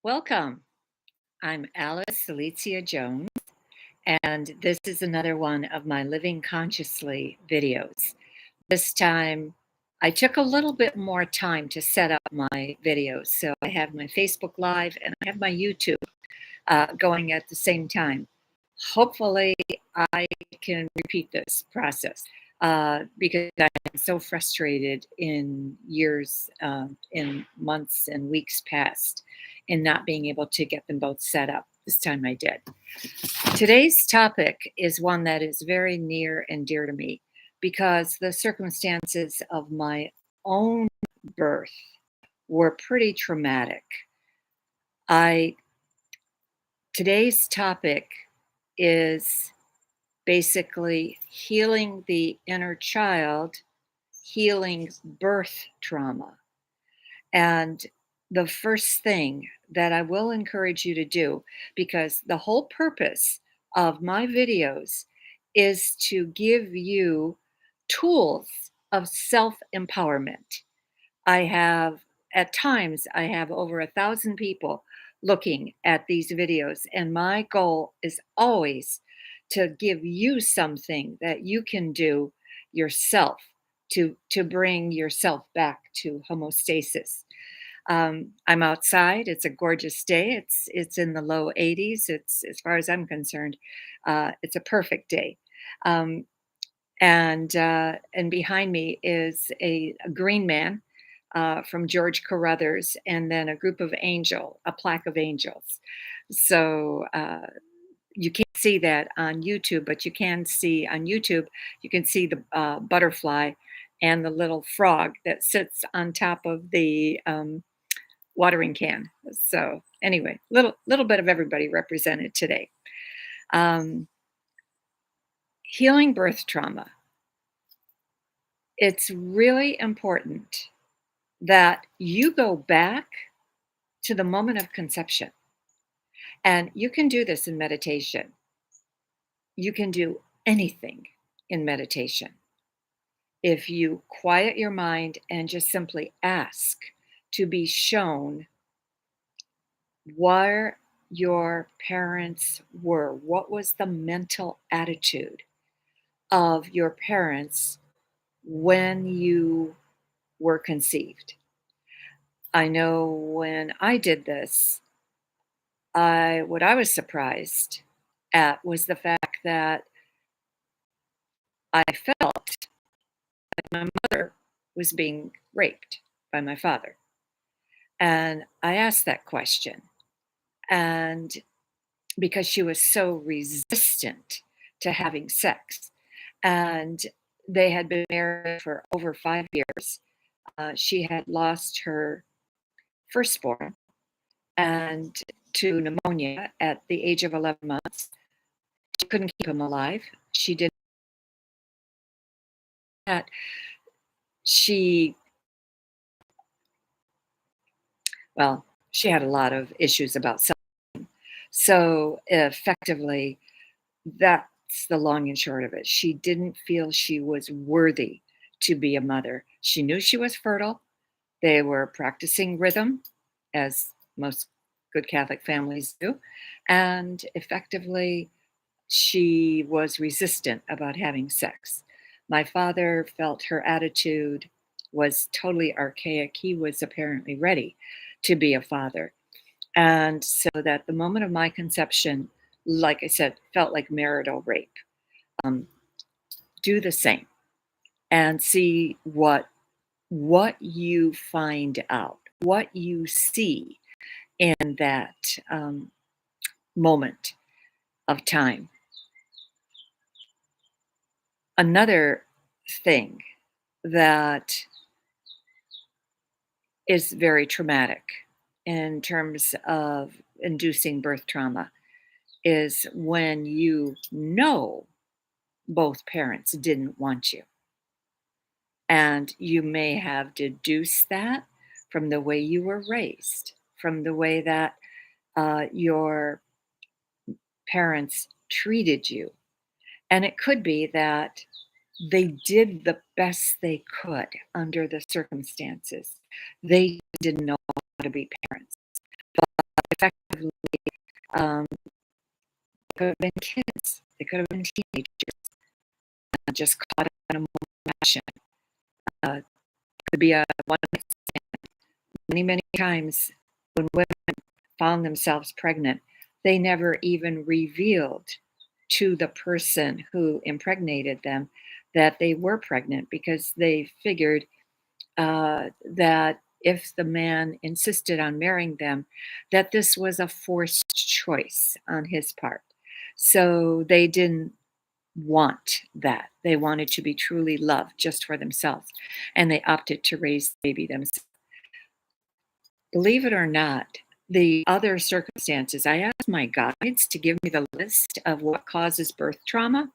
Welcome. I'm Alice Salitzia Jones, and this is another one of my Living Consciously videos. This time, I took a little bit more time to set up my videos. So I have my Facebook Live and I have my YouTube going at the same time. Hopefully, I can repeat this process because I'm so frustrated in years, in months and weeks past, in not being able to get them both set up. This time I did. Today's topic is one that is very near and dear to me because the circumstances of my own birth were pretty traumatic. I Today's topic is basically healing the inner child, healing birth trauma. And the first thing that I will encourage you to do, because the whole purpose of my videos is to give you tools of self empowerment. At times, I have over 1,000 people looking at these videos, and my goal is always to give you something that you can do yourself to bring yourself back to homeostasis. I'm outside. It's a gorgeous day. It's in the low 80s. It's as far as I'm concerned, it's a perfect day. Um, and behind me is a green man from George Carruthers, and then a plaque of angels. So you can't see that on YouTube, but you can see on YouTube. You can see the butterfly and the little frog that sits on top of the watering can. So anyway, little bit of everybody represented today. Um, Healing birth trauma. It's really important that you go back to the moment of conception. And you can do this in meditation. You can do anything in meditation. If you quiet your mind and just simply ask to be shown where your parents were, what was the mental attitude of your parents when you were conceived. I know when I did this, what I was surprised at was the fact that I felt like my mother was being raped by my father. And I asked that question. And because she was so resistant to having sex, and they had been married for over 5 years. She had lost her firstborn and to pneumonia at the age of 11 months. She couldn't keep him alive. She did that. She, well, she had a lot of issues about self. So effectively, that's the long and short of it. She didn't feel she was worthy to be a mother. She knew she was fertile. They were practicing rhythm, as most good Catholic families do. And effectively, she was resistant about having sex. My father felt her attitude was totally archaic. He was apparently ready to be a father. And so that the moment of my conception, like I said, felt like marital rape. Um, do the same and see what you find out, what you see in that moment of time. Another thing that is very traumatic in terms of inducing birth trauma is when you know both parents didn't want you. And you may have deduced that from the way you were raised, from the way that your parents treated you. And it could be that they did the best they could under the circumstances. They didn't know how to be parents. But Figuratively, um, they could have been kids. They could have been teenagers, just caught up in a moment of passion. Uh, could be a one night stand. Many, many times when women found themselves pregnant, they never even revealed to the person who impregnated them that they were pregnant because they figured that if the man insisted on marrying them, that this was a forced choice on his part. So they didn't want that. They wanted to be truly loved just for themselves, and they opted to raise the baby themselves. Believe it or not, the other circumstances, I asked my guides to give me the list of what causes birth trauma.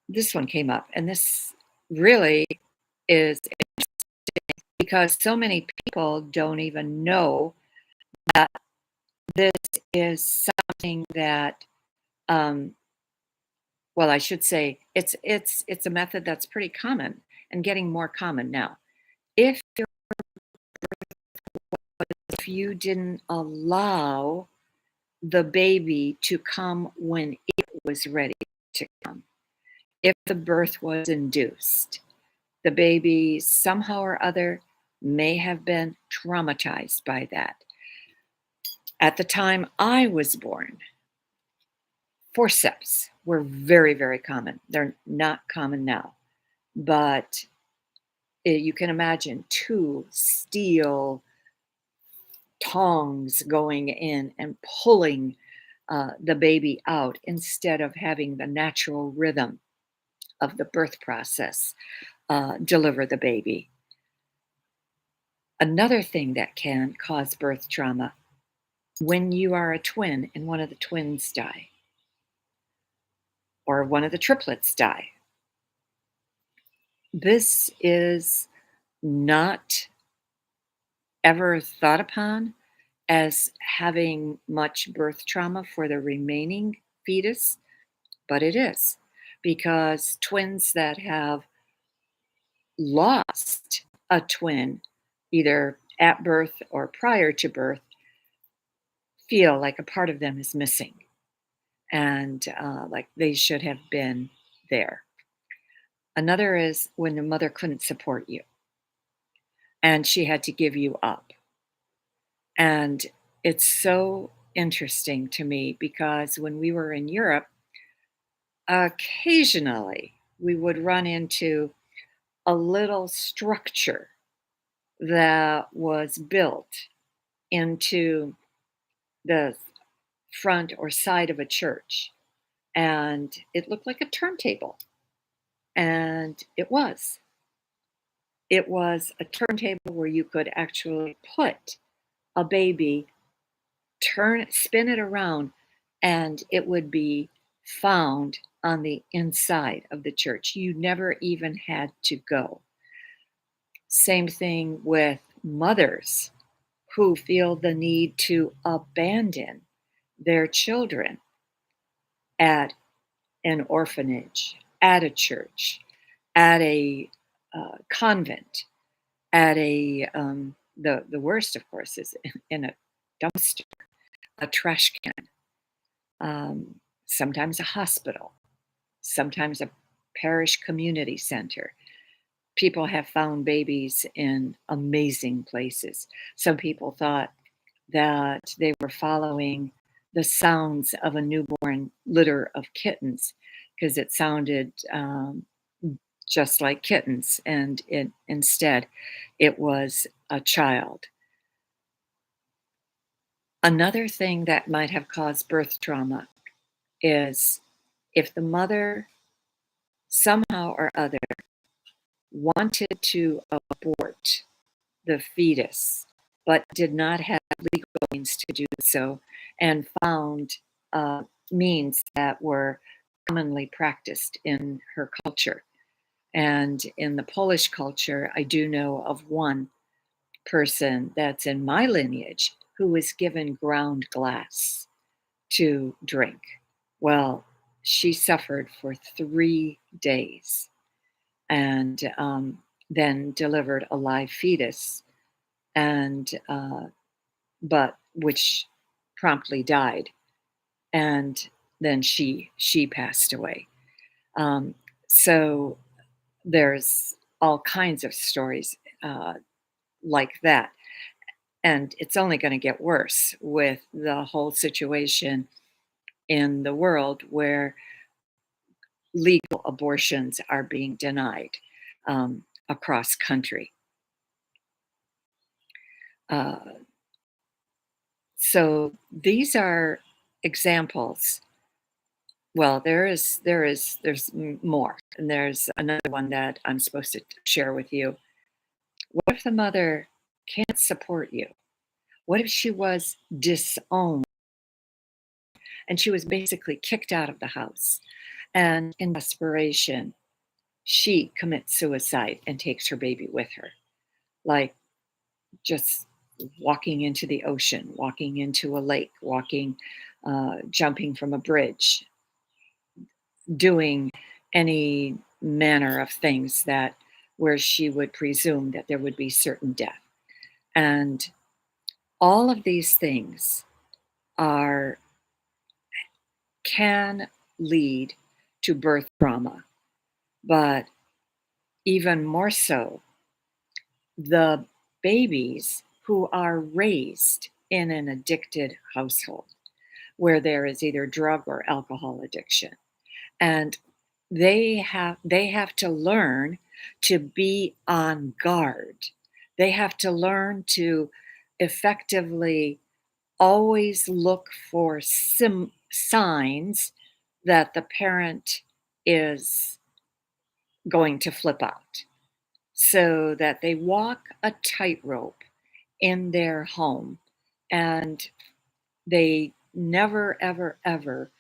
This one came up, and this really is because so many people don't even know that this is something that, um, well, I should say it's a method that's pretty common and getting more common now. If you're, if you didn't allow the baby to come when it was ready to come, if the birth was induced, the baby somehow or other may have been traumatized by that. At the time I was born, forceps were very, very common. They're not common now, but you can imagine two steel tongs going in and pulling the baby out instead of having the natural rhythm of the birth process deliver the baby. Another thing that can cause birth trauma when you are a twin and one of the twins die or one of the triplets die. This is not ever thought upon as having much birth trauma for the remaining fetus, but it is because twins that have lost a twin, either at birth or prior to birth, feel like a part of them is missing and like they should have been there. Another is when the mother couldn't support you and she had to give you up. And it's so interesting to me because when we were in Europe, occasionally we would run into a little structure that was built into the front or side of a church. And it looked like a turntable. And it was. It was a turntable where you could actually put a baby, spin it around, and it would be found on the inside of the church. You never even had to go. Same thing with mothers who feel the need to abandon their children at an orphanage, at a church, at a convent, at a the worst, of course, is in a dumpster, a trash can, sometimes a hospital, sometimes a parish community center. People have found babies in amazing places. Some people thought that they were following the sounds of a newborn litter of kittens because it sounded just like kittens, and instead it was a child. Another thing that might have caused birth trauma is if the mother somehow or other wanted to abort the fetus, but did not have legal means to do so, and found means that were commonly practiced in her culture. And in the Polish culture, I do know of one person that's in my lineage who was given ground glass to drink. Well, she suffered for 3 days and then delivered a live fetus. And but which promptly died, and then she passed away. Um, so there's all kinds of stories uh, like that, and it's only going to get worse with the whole situation in the world where legal abortions are being denied across country. Uh, so these are examples. Well, there's more, and there's another one that I'm supposed to share with you. What if the mother can't support you? What if she was disowned and she was basically kicked out of the house? And in desperation, she commits suicide and takes her baby with her, like just walking into the ocean, walking into a lake, jumping from a bridge, doing any manner of things that where she would presume that there would be certain death. And all of these things are can lead to birth trauma, but even more so, the babies who are raised in an addicted household where there is either drug or alcohol addiction, and they have to learn to be on guard. They have to learn to effectively always look for signs that the parent is going to flip out, so that they walk a tightrope in their home, and they never, ever, ever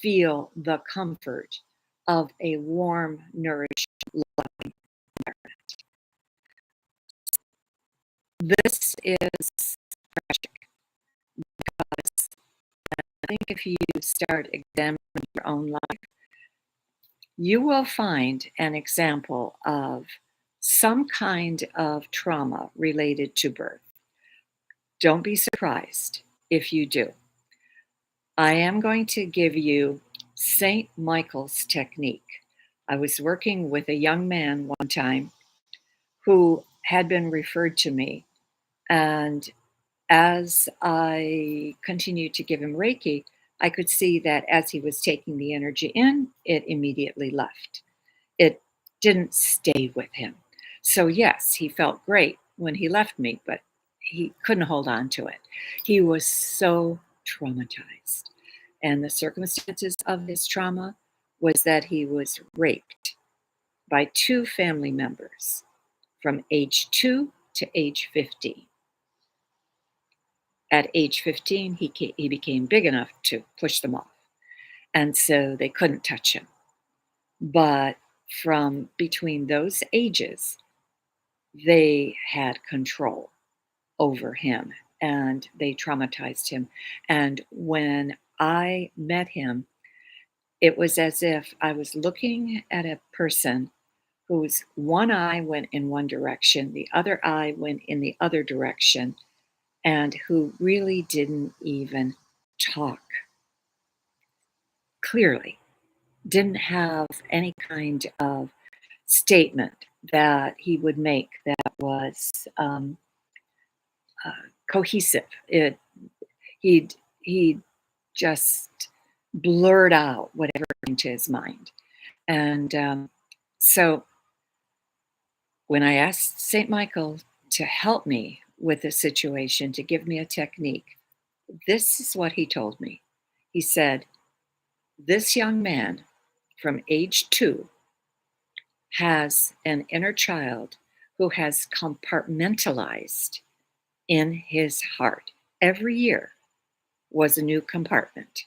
feel the comfort of a warm, nourished environment. This is tragic because I think if you start examining your own life, you will find an example of some kind of trauma related to birth. Don't be surprised if you do. I am going to give you St. Michael's technique. I was working with a young man one time who had been referred to me, and as I continued to give him Reiki, I could see that as he was taking the energy in, it immediately left. It didn't stay with him. So, yes, he felt great when he left me, but he couldn't hold on to it. He was so traumatized. And the circumstances of his trauma was that he was raped by two family members from age 2 to age 15. At age 15, he became big enough to push them off. And so they couldn't touch him. But from between those ages, they had control over him and they traumatized him. And when I met him, it was as if I was looking at a person whose one eye went in one direction, the other eye went in the other direction, and who really didn't even talk clearly, didn't have any kind of statement that he would make that was uh, cohesive. He just blurred out whatever came to his mind, and so when I asked Saint Michael to help me with the situation, to give me a technique, this is what he told me. He said, "This young man from age 2 has an inner child who has compartmentalized in his heart. Every year was a new compartment.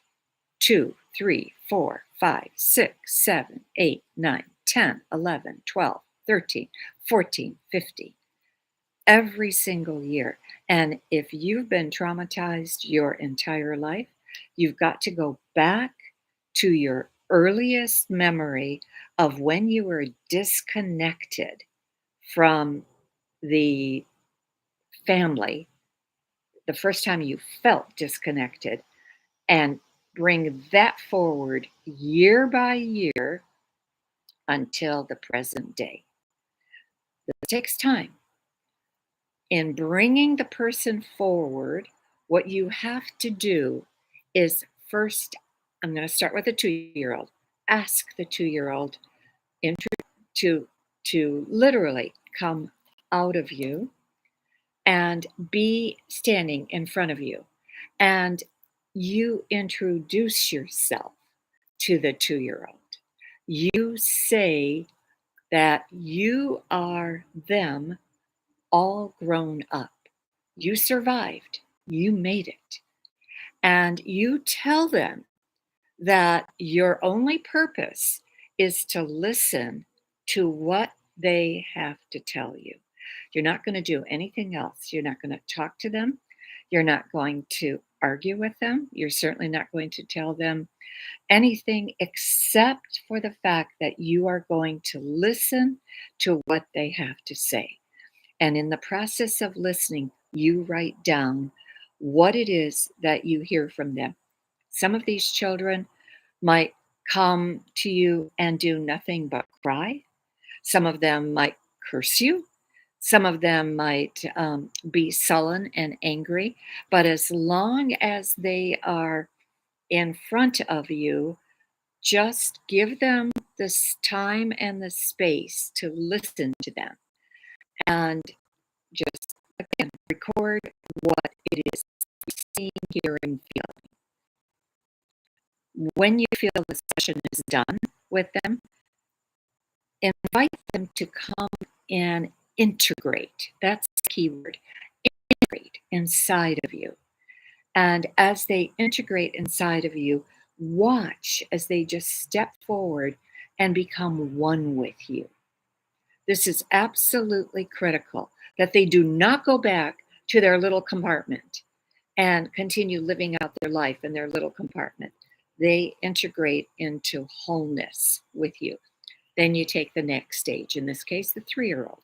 2, 3, 4, 5, 6, 7, 8, 9, 10, 11, 12, 13, 14, 15. Every single year. And if you've been traumatized your entire life, you've got to go back to your earliest memory of when you were disconnected from the family, the first time you felt disconnected, and bring that forward year by year until the present day. This takes time. In bringing the person forward, what you have to do is first, I'm going to start with a 2-year-old. Ask the 2-year-old to to literally come out of you and be standing in front of you, and you introduce yourself to the 2-year-old. You say that you are them all grown up. You survived. You made it. And you tell them that your only purpose is to listen to what they have to tell you. You're not going to do anything else. You're not going to talk to them. You're not going to argue with them. You're certainly not going to tell them anything except for the fact that you are going to listen to what they have to say. And in the process of listening, you write down what it is that you hear from them. Some of these children might come to you and do nothing but cry. Some of them might curse you. Some of them might be sullen and angry. But as long as they are in front of you, just give them this time and the space to listen to them. And just, again, record what it is you're seeing, hearing, feeling. When you feel the session is done with them, invite them to come and integrate. That's the key word. Integrate inside of you. And as they integrate inside of you, watch as they just step forward and become one with you. This is absolutely critical, that they do not go back to their little compartment and continue living out their life in their little compartment. They integrate into wholeness with you. Then you take the next stage, in this case, the 3-year-old,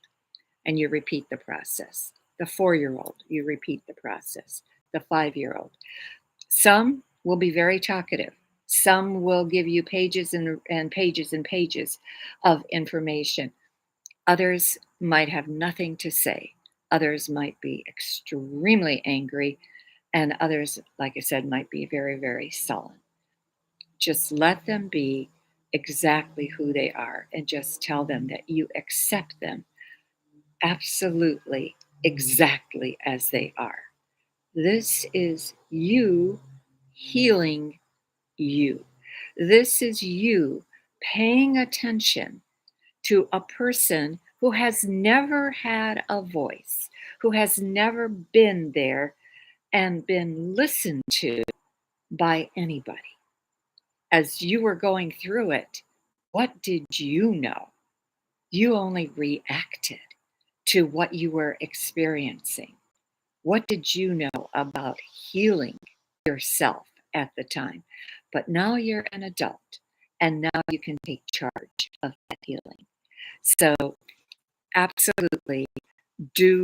and you repeat the process. The 4-year-old, you repeat the process. The 5-year-old. Some will be very talkative. Some will give you pages and pages and pages of information. Others might have nothing to say. Others might be extremely angry. And others, like I said, might be very, very sullen. Just let them be exactly who they are, and just tell them that you accept them absolutely exactly as they are. This is you healing you. This is you paying attention to a person who has never had a voice, who has never been there and been listened to by anybody. As you were going through it, what did you know? You only reacted to what you were experiencing. What did you know about healing yourself at the time? But now you're an adult, and now you can take charge of that healing. So absolutely do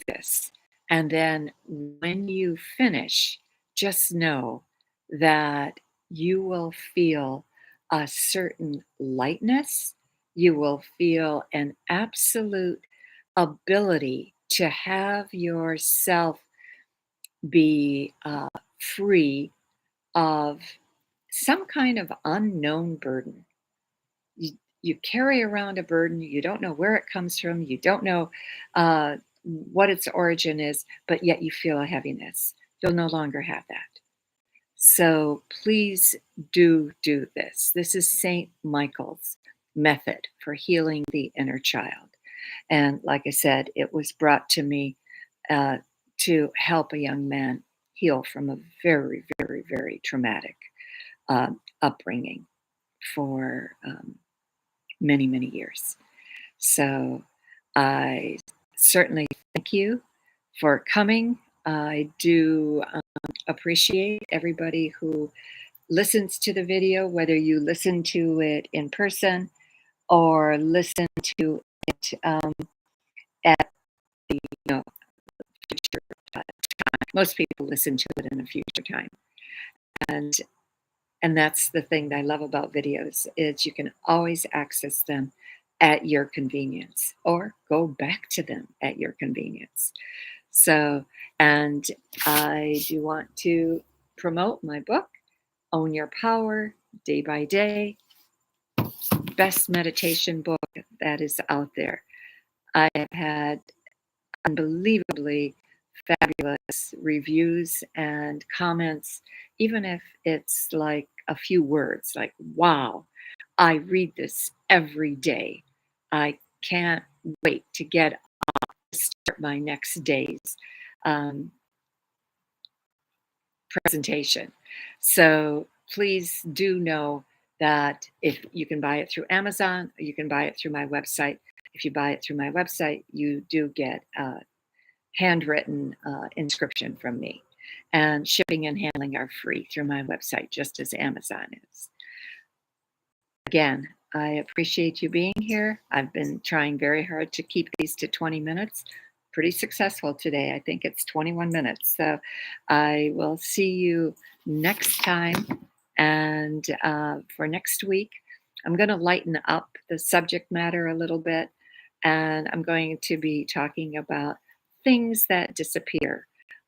this. And then when you finish, just know that you will feel a certain lightness. You will feel an absolute ability to have yourself be free of some kind of unknown burden. You carry around a burden, you don't know where it comes from, you don't know what its origin is, but yet you feel a heaviness. You'll no longer have that. So please do this. This is St. Michael's method for healing the inner child. And like I said, it was brought to me to help a young man heal from a very, very, very traumatic upbringing for many, many years. So I certainly thank you for coming. I do appreciate everybody who listens to the video, whether you listen to it in person or listen to it at the future time. most people listen to it in a future time. And and that's the thing that I love about videos is you can always access them at your convenience or go back to them at your convenience. So, and I do want to promote my book, Own Your Power, Day by Day, best meditation book that is out there. I have had unbelievably fabulous reviews and comments, even if it's like a few words, like, wow, I read this every day. I can't wait to get to start my next day's um, presentation. So please do know that if you can buy it through Amazon, you can buy it through my website. If you buy it through my website, you do get handwritten inscription from me. And shipping and handling are free through my website, just as Amazon is. Again, I appreciate you being here. I've been trying very hard to keep these to 20 minutes. Pretty successful today. I think it's 21 minutes. So I will see you next time. And for next week, I'm going to lighten up the subject matter a little bit. And I'm going to be talking about things that disappear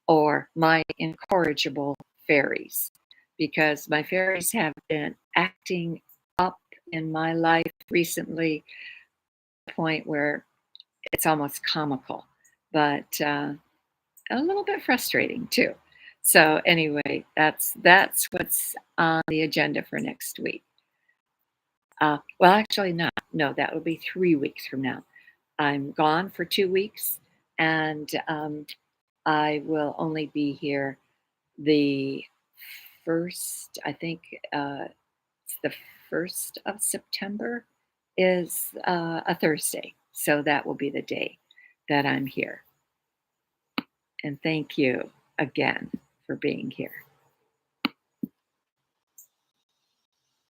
or my incorrigible fairies, because my fairies have been acting up in my life recently, to the point where it's almost comical, but a little bit frustrating too. So anyway, that's what's on the agenda for next week. Well, actually, not. No, that will be 3 weeks from now. I'm gone for 2 weeks, and I will only be here the first. I think it's the 1st of September is a Thursday, so that will be the day that I'm here. And thank you again for being here.